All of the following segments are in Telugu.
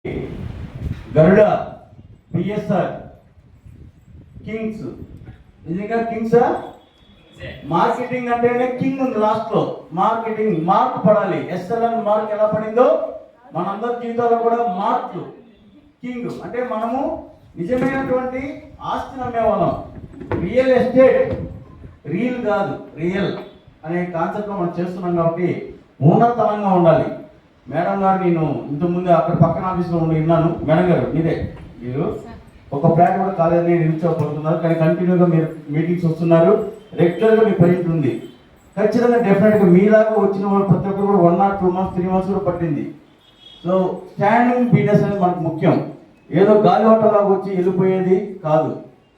గరుడ పిఎస్ఆర్ కింగ్స్ నిజంగా కింగ్సా మార్కెటింగ్ అంటేనే కింగ్ ఉంది లాస్ట్ లో మార్కెటింగ్ మార్క్ పడాలి ఎస్ఎల్ఎన్ మార్క్ ఎలా పడిందో మనందరి జీవితాల్లో కూడా మార్క్ కింగ్ అంటే మనము నిజమైనటువంటి ఆస్తిని అమ్మేవాళ్ళం రియల్ ఎస్టేట్ రియల్ కాదు రియల్ అనే కాన్సెప్ట్ మనం చేస్తున్నాం కాబట్టి ఉన్నతనంగా ఉండాలి. మేడం గారు నేను ఇంతకుముందు అక్కడ పక్కన ఆఫీస్లో ఉండి విన్నాను. మేడం గారు మీరే మీరు ఒక ఫ్లాట్ కూడా కాలేదని నిరుత్సాహపడుతున్నారు కానీ కంటిన్యూగా మీరు మీటింగ్స్ వస్తున్నారు, రెగ్యులర్గా మీ పని ఉంది. ఖచ్చితంగా డెఫినెట్గా మీలాగా వచ్చిన వాళ్ళు ప్రతి ఒక్కరు కూడా 1 or 2 months 3 months కూడా పట్టింది. సో స్టాండింగ్ బిజినెస్ అనేది మనకు ముఖ్యం. ఏదో గాలి ఓటలాగా వచ్చి వెళ్ళిపోయేది కాదు.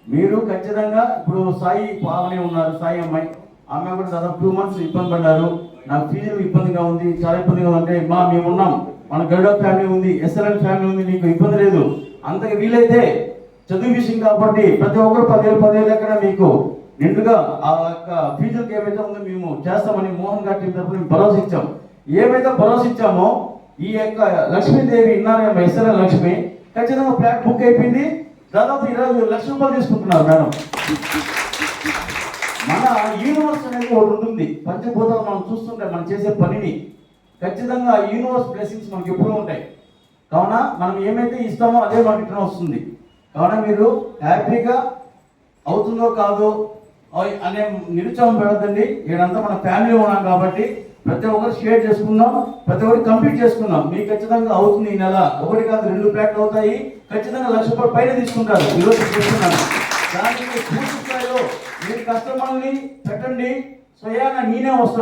మీరు ఖచ్చితంగా ఇప్పుడు సాయి పావని ఉన్నారు, సాయి అమ్మాయి కూడా దాదాపు 2 months ఇబ్బంది పడ్డారు. నాకు ఫీజులు ఇబ్బందిగా ఉంది, చాలా ఇబ్బందిగా ఉంటే మేము ఉన్నాం, మన గరుడ ఫ్యామిలీ ఉంది, ఎస్ఎల్ఎన్ ఫ్యామిలీ ఉంది, మీకు ఇబ్బంది లేదు. అంతగా వీలైతే చదువు విషయం కాబట్టి ప్రతి ఒక్కరు 10,000 ఎక్కడ మీకు నిండుగా ఆ యొక్క ఫీజులకు ఏమైతే ఉందో మేము చేస్తామని మోహన్ గారి టీం తరఫున భరోసా ఇచ్చాం. ఏమైతే భరోసా ఇచ్చామో ఈ యొక్క లక్ష్మీదేవి ఇన్నారేమో ఎస్ఎల్ఎన్ లక్ష్మి ఖచ్చితంగా ఫ్లాట్ బుక్ అయిపోయింది. దాదాపు 20 లక్షల రూపాయలు తీసుకుంటున్నారు మేడం. మన యూనివర్స్ అనేది ఒకటి ఉంటుంది, పంచభూతాలు మనం చూస్తుంటే మనం చేసే పనిని ఖచ్చితంగా యూనివర్స్ బ్లెస్సింగ్స్ మనకి ఎప్పుడూ ఉంటాయి. కావున మనం ఏమైతే ఇస్తామో అదే మనకి రిటర్న్ వస్తుంది. కావున మీరు హ్యాపీగా అవుతుందో కాదో అనే నిరుత్సాహం పెడదండి. ఈడంతా మన ఫ్యామిలీ ఉన్నాం కాబట్టి ప్రతి ఒక్కరు షేర్ చేసుకుందాం, ప్రతి ఒక్కరు కంప్లీట్ చేసుకుందాం. మీకు ఖచ్చితంగా అవుతుంది. ఈ నెల 1 కాదు 2 ఫ్లాట్లు అవుతాయి. ఖచ్చితంగా 1 లక్ష రూపాయలు పైన తీసుకుంటారు. ఈరోజు చెప్తున్నాను దానికి పూర్తి స్థాయిలో మీరు కస్టమర్ని పెట్టండి, స్వయాన నేనే వస్తాను.